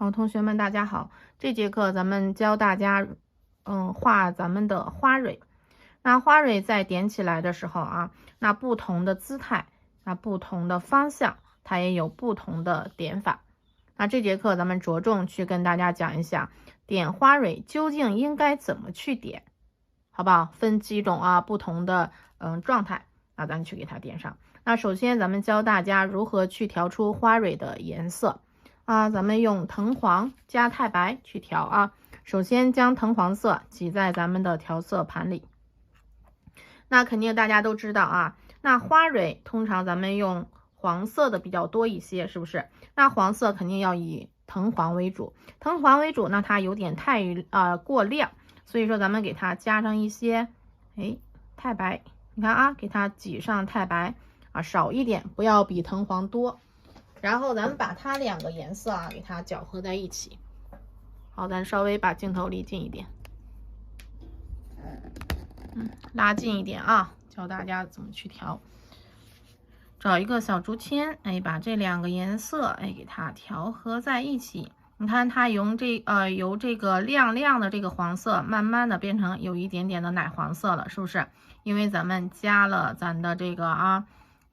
好，同学们大家好，这节课咱们教大家，画咱们的花蕊。那花蕊在点起来的时候啊，那不同的姿态，那不同的方向，它也有不同的点法。那这节课咱们着重去跟大家讲一下，点花蕊究竟应该怎么去点，好不好？分几种啊，不同的状态，那咱去给它点上。那首先咱们教大家如何去调出花蕊的颜色。咱们用藤黄加太白去调啊。首先将藤黄色挤在咱们的调色盘里。那肯定大家都知道啊，那花蕊通常咱们用黄色的比较多一些，是不是？那黄色肯定要以藤黄为主，藤黄为主，那它有点太过亮，所以说咱们给它加上一些太白，你看啊，给它挤上太白啊，少一点，不要比藤黄多。然后咱们把它两个颜色给它搅和在一起。好，咱稍微把镜头离近一点，拉近一点啊，教大家怎么去调。找一个小竹签，把这两个颜色给它调和在一起。你看它由这个亮亮的这个黄色，慢慢的变成有一点点的奶黄色了，是不是？因为咱们加了咱的这个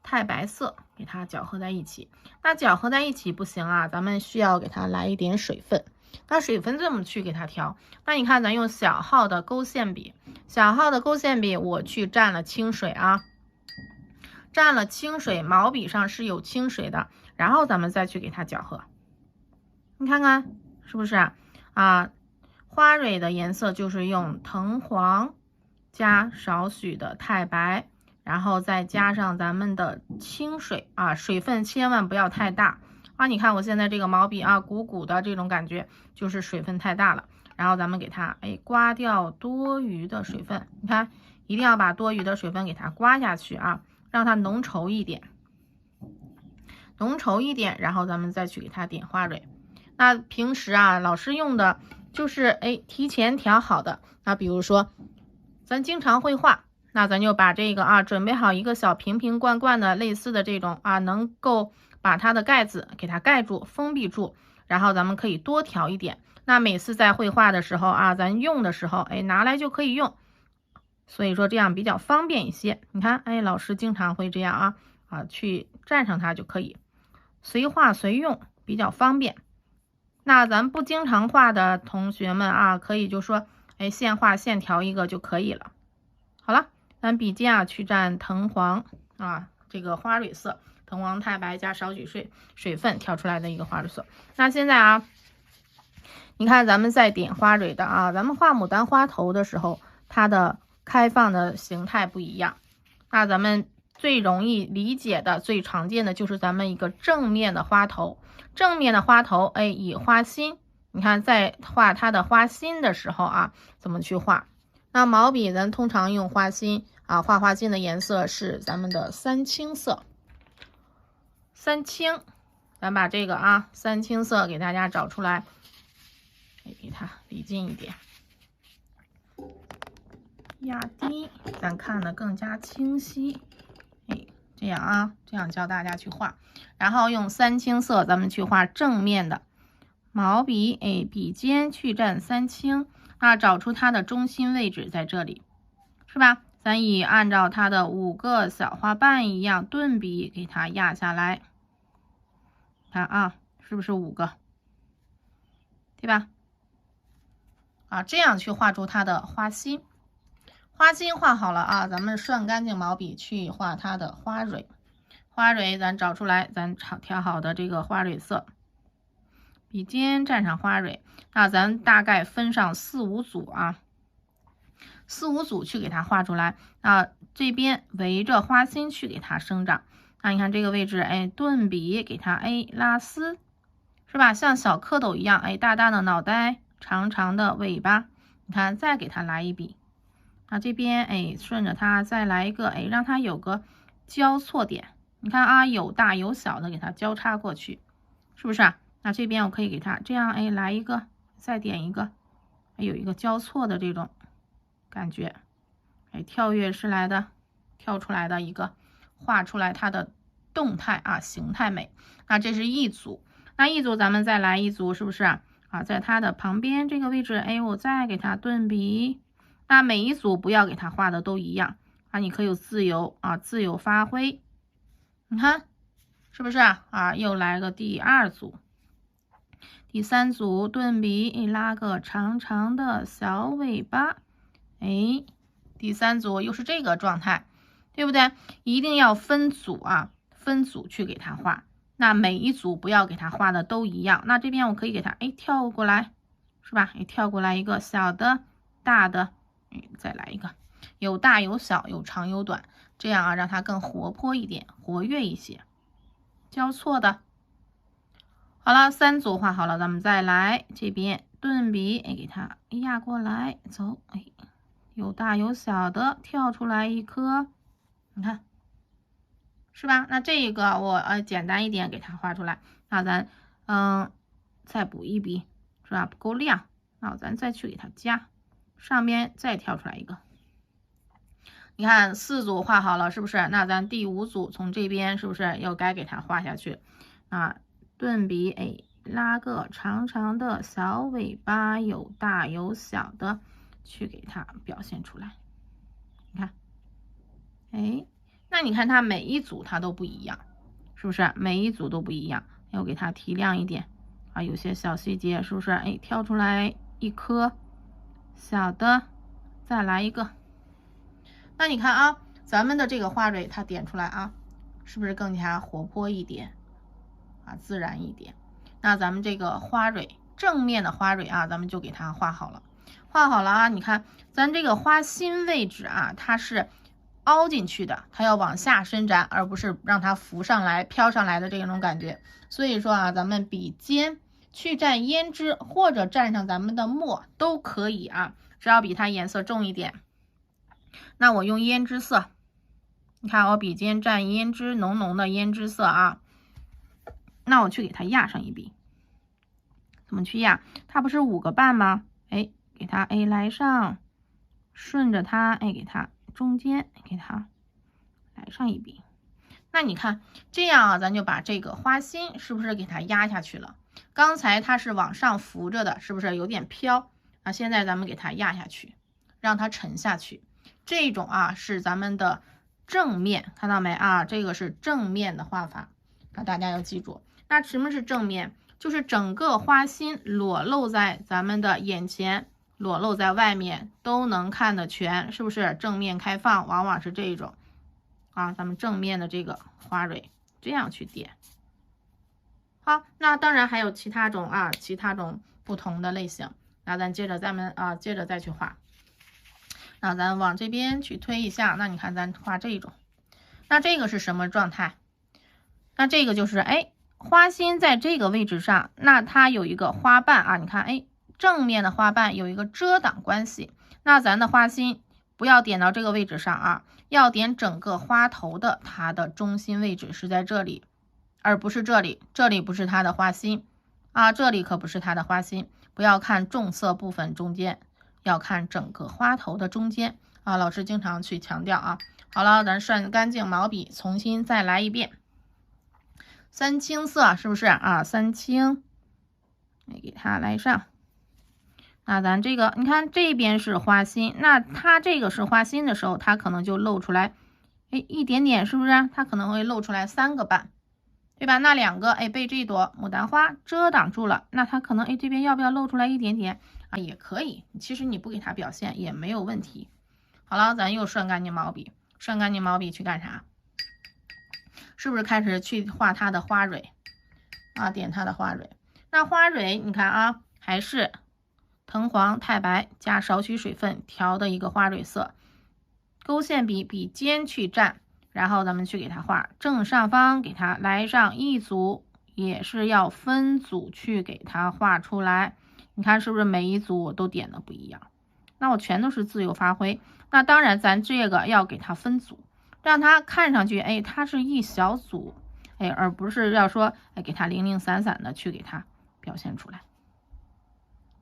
太白色，给它搅和在一起。那搅和在一起不行啊，咱们需要给它来一点水分。那水分这么去给它调？那你看咱用小号的勾线笔，我去蘸了清水啊，蘸了清水，毛笔上是有清水的，然后咱们再去给它搅和。你看看是不是啊？花蕊的颜色就是用藤黄加少许的太白，然后再加上咱们的清水啊，水分千万不要太大啊！你看我现在这个毛笔鼓鼓的这种感觉，就是水分太大了。然后咱们给它刮掉多余的水分，你看一定要把多余的水分给它刮下去啊，让它浓稠一点，然后咱们再去给它点花蕊。那平时老师用的就是提前调好的。那比如说咱经常绘画，那咱就把这个准备好一个小瓶瓶罐罐的类似的这种能够把它的盖子给它盖住封闭住，然后咱们可以多调一点。那每次在绘画的时候咱用的时候拿来就可以用，所以说这样比较方便一些。你看老师经常会这样去蘸上它就可以，随画随用，比较方便。那咱不经常画的同学们可以就说现画现调一个就可以了。好了，咱笔尖去蘸藤黄这个花蕊色，藤黄太白加少许水分调出来的一个花蕊色。那现在你看咱们在点花蕊的咱们画牡丹花头的时候，它的开放的形态不一样。那咱们最容易理解的、最常见的就是咱们一个正面的花头，以花心。你看在画它的花心的时候怎么去画？那毛笔咱通常用花心画花心的颜色是咱们的三青色。咱把这个三青色给大家找出来，给它离近一点，压低，咱看得更加清晰。这样教大家去画。然后用三青色咱们去画正面的，毛笔笔尖去蘸三青，找出它的中心位置在这里，是吧？咱按照它的5个小花瓣一样，顿笔给它压下来，看是不是5个？对吧？这样去画出它的花心。花心画好了咱们涮干净毛笔去画它的花蕊。花蕊咱找出来，咱调好的这个花蕊色，笔尖蘸上花蕊。那咱大概分上4、5组4、5组去给它画出来。这边围着花心去给它生长。那你看这个位置顿笔给它拉丝，是吧？像小蝌蚪一样大大的脑袋，长长的尾巴。你看再给它来一笔。这边顺着它再来一个让它有个交错点。你看有大有小的给它交叉过去，是不是那这边我可以给它这样来一个，再点一个，有一个交错的这种感觉，跳跃式来的跳出来的一个，画出来它的动态形态美。那这是一组。那一组咱们再来一组，是不是啊？在它的旁边这个位置，哎，我再给它顿笔。那每一组不要给它画的都一样啊，你可以自由发挥。你看是不是啊？又来个第二组。第三组顿笔，拉个长长的小尾巴，哎，第三组又是这个状态，对不对？一定要分组啊，分组去给它画。那每一组不要给它画的都一样。那这边我可以给它跳过来，是吧？跳过来一个小的、大的，再来一个，有大有小，有长有短，这样啊让它更活泼一点，活跃一些。交错的。好了，三组画好了，咱们再来这边顿笔，给它压过来，走，有大有小的，跳出来一颗，你看，是吧？那这一个我简单一点给它画出来，那咱再补一笔，是吧？不够亮，那咱再去给它加，上边再跳出来一个。你看四组画好了，是不是？那咱第五组从这边是不是又该给它画下去啊？顿笔，拉个长长的小尾巴，有大有小的，去给它表现出来。你看，那你看它每一组它都不一样，是不是？每一组都不一样，要给它提亮一点啊，有些小细节是不是？跳出来一颗小的，再来一个。那你看啊，咱们的这个花蕊它点出来啊，是不是更加活泼一点啊，自然一点？那咱们这个花蕊正面的花蕊啊，咱们就给它画好了。画好了啊，你看咱这个花心位置啊，它是凹进去的，它要往下伸展，而不是让它浮上来、飘上来的这种感觉。所以说啊，咱们笔尖去蘸胭脂或者蘸上咱们的墨都可以啊，只要比它颜色重一点。那我用胭脂色，你看我笔尖蘸胭脂，浓浓的胭脂色啊。那我去给它压上一笔，怎么去压？它不是5个瓣吗？给它来上，顺着它给它中间给它来上一笔。那你看这样啊，咱就把这个花心是不是给它压下去了？刚才它是往上浮着的，是不是有点飘啊？现在咱们给它压下去，让它沉下去。这种啊是咱们的正面，看到没啊？这个是正面的画法，那大家要记住。那什么是正面？就是整个花心裸露在咱们的眼前，裸露在外面都能看得全，是不是？正面开放往往是这种啊，咱们正面的这个花蕊这样去点。好，那当然还有其他种啊，其他种不同的类型。那咱接着再去画。那咱往这边去推一下，那你看咱画这种，那这个是什么状态？那这个就是花心在这个位置上，那它有一个花瓣啊，你看正面的花瓣有一个遮挡关系，那咱的花心不要点到这个位置上啊，要点整个花头的它的中心位置是在这里，而不是这里，这里不是它的花心啊，这里可不是它的花心，不要看重色部分中间，要看整个花头的中间啊，老师经常去强调啊。好了，咱涮干净毛笔，重新再来一遍。三青色是不是啊？三青，给它来上。那咱这个，你看这边是花心，那它这个是花心的时候，它可能就露出来，一点点，是不是？它可能会露出来3个瓣，对吧？那2个，被这朵牡丹花遮挡住了，那它可能，这边要不要露出来一点点啊？也可以，其实你不给它表现也没有问题。好了，咱又涮干净毛笔，涮干净毛笔去干啥？是不是开始去画它的花蕊啊？点它的花蕊。那花蕊你看啊，还是藤黄、太白加少许水分调的一个花蕊色。勾线笔笔尖去蘸，然后咱们去给它画正上方，给它来上一组，也是要分组去给它画出来。你看是不是每一组我都点的不一样？那我全都是自由发挥。那当然咱这个要给它分组，让它看上去它是一小组，而不是要说给它零零散散的去给它表现出来，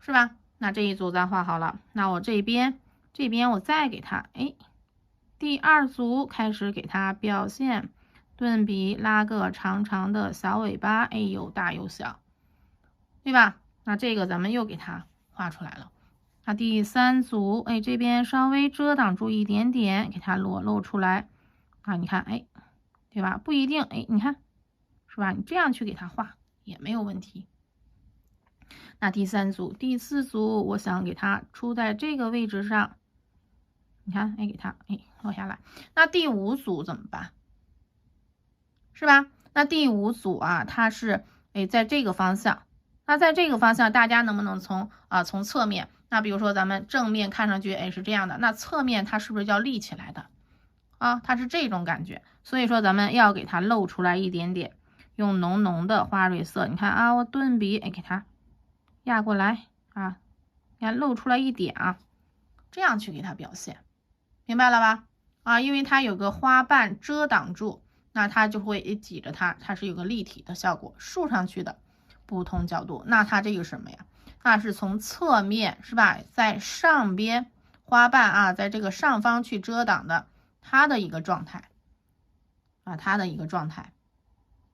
是吧？那这一组咱画好了，那我这边我再给它第2组开始给它表现顿笔，拉个长长的小尾巴，哎，有大有小，对吧？那这个咱们又给它画出来了。那第3组，哎，这边稍微遮挡住一点点，给它裸露出来啊，你看，哎，对吧？不一定，哎，你看，是吧？你这样去给它画也没有问题。那第3组，第4组，我想给它出在这个位置上，你看，哎，给它，哎，落下来。那第5组怎么办？是吧？那第5组啊，它是，哎，在这个方向。那在这个方向，大家能不能从侧面？那比如说咱们正面看上去，哎，是这样的，那侧面它是不是要立起来的啊？它是这种感觉，所以说咱们要给它露出来一点点，用浓浓的花蕊色。你看啊，我顿笔，哎，给它压过来啊，你看露出来一点啊，这样去给它表现，明白了吧？啊，因为它有个花瓣遮挡住，那它就会挤着它是有个立体的效果，竖上去的不同角度。那它这个什么呀？那是从侧面是吧，在上边花瓣啊，在这个上方去遮挡的它的一个状态啊，它的一个状态，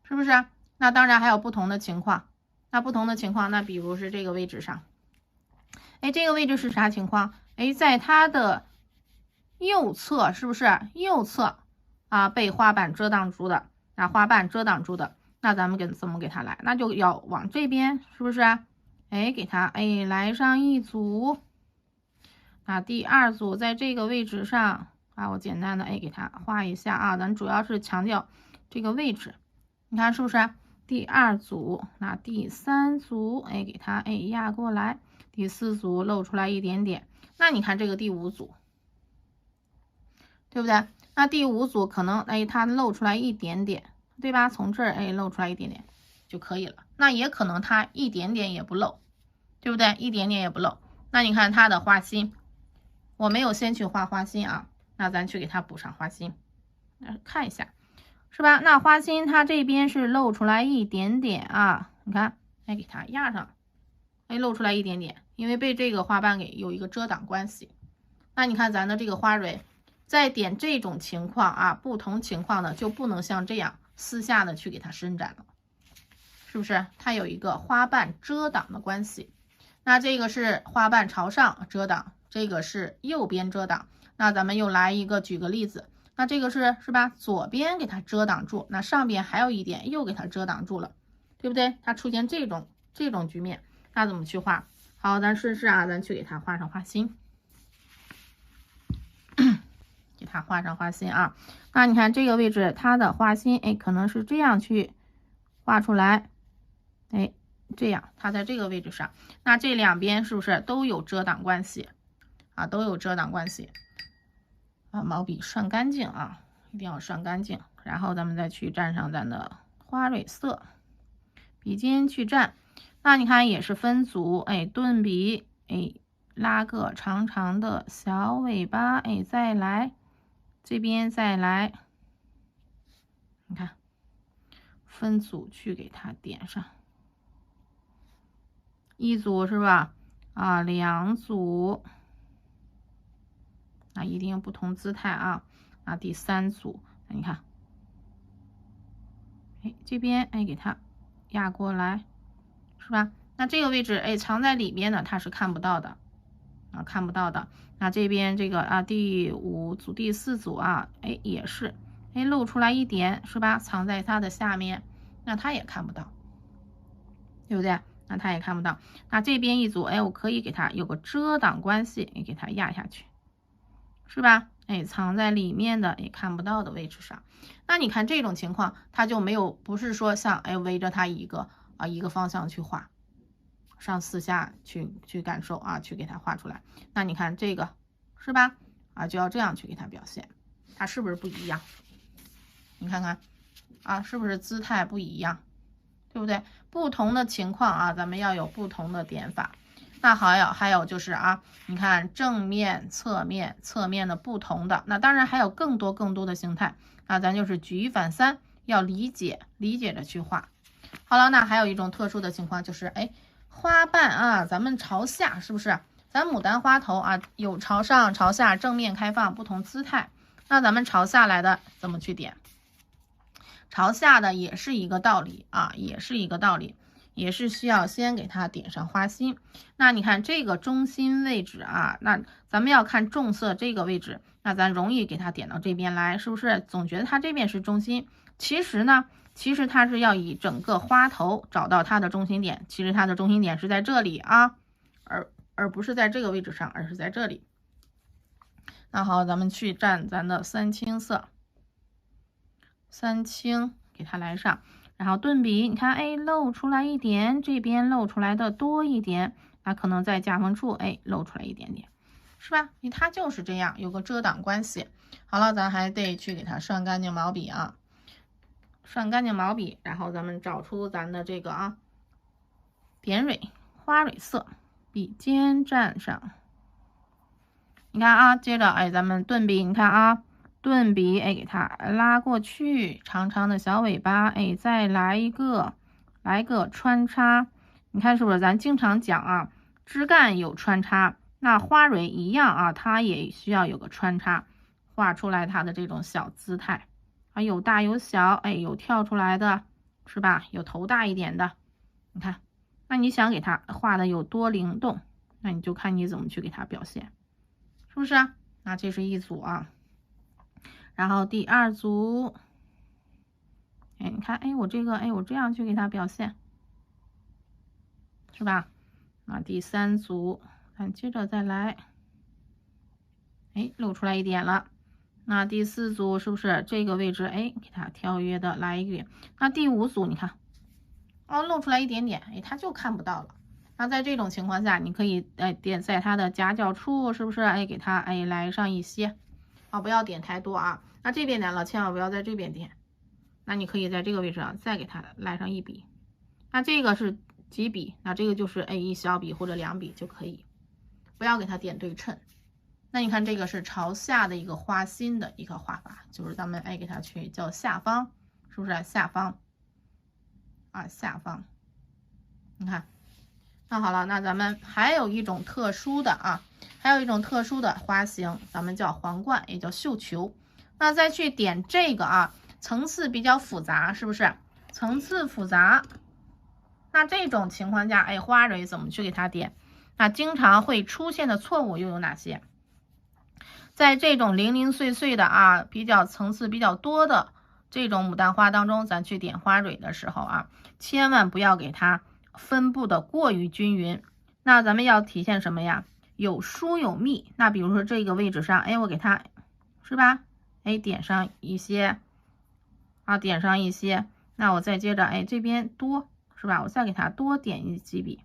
是不是？那当然还有不同的情况。那不同的情况，那比如是这个位置上，哎，这个位置是啥情况？哎，在它的右侧，是不是右侧啊被花瓣遮挡住的？那花瓣遮挡住的，那咱们怎么给它来？那就要往这边，是不是？哎，给它哎来上一组。那第2组在这个位置上啊，我简单的哎给它画一下啊，咱主要是强调这个位置。你看是不是？第2组，那第3组，哎，给它哎压过来，第4组露出来一点点。那你看这个第5组，对不对？那第5组可能哎它露出来一点点，对吧？从这儿哎露出来一点点就可以了。那也可能它一点点也不露，对不对？一点点也不露。那你看它的花心，我没有先去画花心啊，那咱去给它补上花心，看一下。是吧？那花心它这边是露出来一点点啊，你看，哎，给它压上，哎，露出来一点点，因为被这个花瓣给有一个遮挡关系。那你看咱的这个花蕊，在点这种情况啊，不同情况的就不能像这样私下的去给它伸展了，是不是？它有一个花瓣遮挡的关系。那这个是花瓣朝上遮挡，这个是右边遮挡。那咱们又来一个，举个例子。那这个是吧？左边给它遮挡住，那上边还有一点又给它遮挡住了，对不对？它出现这种局面，那怎么去画？好，咱顺势啊，咱去给它画上花心，给它画上花心啊。那你看这个位置，它的花心，哎，可能是这样去画出来，哎，这样，它在这个位置上，那这两边是不是都有遮挡关系啊？都有遮挡关系。毛笔涮干净啊，一定要涮干净，然后咱们再去蘸上咱的花蕊色，笔尖去蘸。那你看也是分组，哎，顿笔，哎，拉个长长的小尾巴，哎，再来这边再来，你看分组去给它点上，一组是吧？啊，2组。那一定有不同姿态啊。那第3组，你看，哎，这边哎给它压过来，是吧？那这个位置哎藏在里面的它是看不到的啊，看不到的。那这边这个啊第5组、第4组啊，哎也是哎露出来一点，是吧？藏在它的下面，那它也看不到，对不对？那它也看不到。那这边一组，哎，我可以给它有个遮挡关系，也给它压下去。是吧？哎，藏在里面的也看不到的位置上。那你看这种情况，它就没有，不是说像哎围着它一个方向去画，上4下去感受啊，去给它画出来。那你看这个是吧？啊，就要这样去给它表现，它是不是不一样？你看看啊，是不是姿态不一样？对不对？不同的情况啊，咱们要有不同的点法。那还有就是啊，你看正面、侧面的不同的，那当然还有更多的形态啊，咱就是举一反三，要理解着去画。好了，那还有一种特殊的情况就是，哎，花瓣啊，咱们朝下是不是？咱牡丹花头啊，有朝上、朝下、正面开放不同姿态，那咱们朝下来的怎么去点？朝下的也是一个道理啊，也是一个道理，也是需要先给它点上花心。那你看这个中心位置啊，那咱们要看重色这个位置，那咱容易给它点到这边来，是不是？总觉得它这边是中心，其实呢，它是要以整个花头找到它的中心点，其实它的中心点是在这里啊，而不是在这个位置上，而是在这里。那好，咱们去蘸咱的三青色，三青给它来上，然后顿笔，你看，哎，露出来一点，这边露出来的多一点，那可能在夹缝处，哎，露出来一点点，是吧？它就是这样，有个遮挡关系。好了，咱还得去给它涮干净毛笔啊，涮干净毛笔，然后咱们找出咱的这个啊点蕊花蕊色，笔尖蘸上。你看啊，接着哎，咱们顿笔，你看啊，顿笔哎，给它拉过去，长长的小尾巴，哎，再来一个穿插。你看是不是？咱经常讲啊，枝干有穿插，那花蕊一样啊，它也需要有个穿插，画出来它的这种小姿态啊，有大有小，哎，有跳出来的，是吧？有头大一点的，你看，那你想给它画的有多灵动，那你就看你怎么去给它表现。是不是啊？那这是一组啊，然后第二组，哎，你看，哎，我这个，哎，我这样去给它表现，是吧？那第三组，咱接着再来，哎，露出来一点了。那第四组是不是这个位置？哎，给它跳跃的来一点。那第五组，你看，哦，露出来一点点，哎，它就看不到了。那在这种情况下，你可以点在它的夹角处，是不是？哎，给它来上一些，不要点太多啊。那这边点了，千万不要在这边点。那你可以在这个位置上再给它来上一笔。那这个是几笔？那这个就是一小笔或者2笔就可以，不要给它点对称。那你看这个是朝下的一个花心的一个画法，就是咱们给它去叫下方，是不是？下方啊，下方，你看。那好了，那咱们还有一种特殊的啊，还有一种特殊的花型，咱们叫皇冠，也叫绣球。那再去点这个啊，层次比较复杂，是不是？层次复杂，那这种情况下，花蕊怎么去给它点？那经常会出现的错误又有哪些？在这种零零碎碎的啊，比较层次比较多的这种牡丹花当中，咱去点花蕊的时候啊，千万不要给它分布的过于均匀。那咱们要体现什么呀？有疏有密。那比如说这个位置上，我给它是吧？点上一些啊，点上一些。那我再接着这边多是吧？我再给它多点几笔。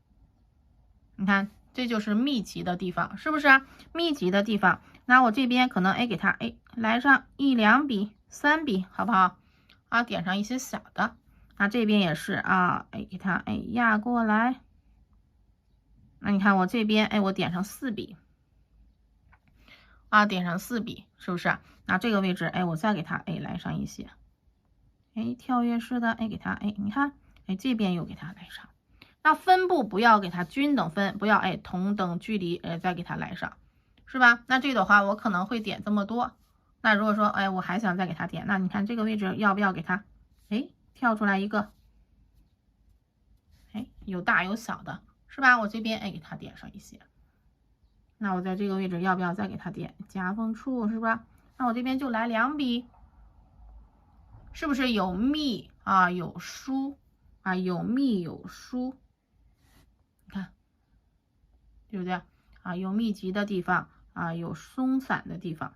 你看，这就是密集的地方，是不是啊？密集的地方，那我这边可能给它来上1、2笔、3笔，好不好？啊，点上一些小的。那这边也是啊，给它压过来。那你看我这边我点上4笔啊，点上4笔，是不是？那这个位置我再给它来上一些，跳跃式的给它你看这边又给它来上。那分布不要给它均等分，不要同等距离再给它来上，是吧？那这个的话我可能会点这么多。那如果说我还想再给它点，那你看这个位置要不要给它跳出来一个，有大有小的，是吧？我这边给它点上一些。那我在这个位置要不要再给它点夹缝处，是吧？那我这边就来2笔，是不是有密啊，有疏啊，有密有疏？你看，对不对啊？有密集的地方啊，有松散的地方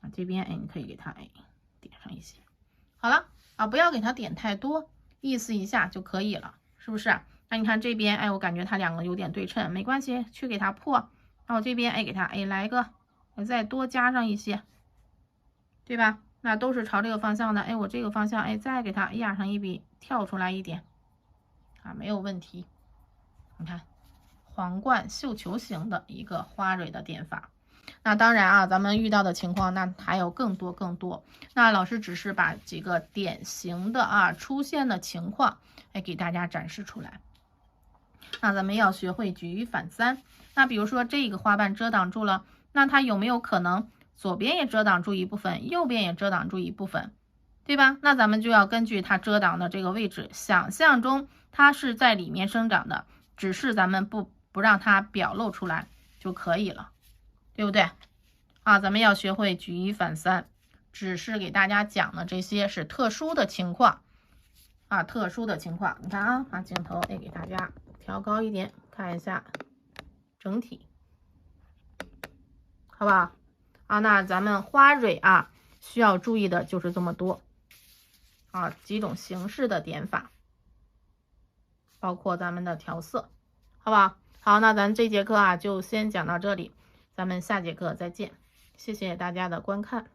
啊，这边你可以给它点上一些。好了啊，不要给它点太多，意思一下就可以了，是不是？那你看这边我感觉它2个有点对称，没关系，去给它破。那我这边给它来个，我再多加上一些，对吧？那都是朝这个方向的，我这个方向再给它压上一笔，跳出来一点啊，没有问题。你看皇冠绣球型的一个花蕊的点法。那当然啊，咱们遇到的情况那还有更多。那老师只是把几个典型的出现的情况给大家展示出来。那咱们要学会举一反三。那比如说这个花瓣遮挡住了，那它有没有可能左边也遮挡住一部分，右边也遮挡住一部分？对吧？那咱们就要根据它遮挡的这个位置，想象中它是在里面生长的，只是咱们不让它表露出来就可以了，对不对？啊，咱们要学会举一反三，只是给大家讲的这些是特殊的情况啊，特殊的情况。你看啊，把镜头给大家调高一点，看一下整体，好不好？啊，那咱们花蕊啊，需要注意的就是这么多啊，几种形式的点法，包括咱们的调色，好不好？好，那咱这节课啊就先讲到这里，咱们下节课再见，谢谢大家的观看。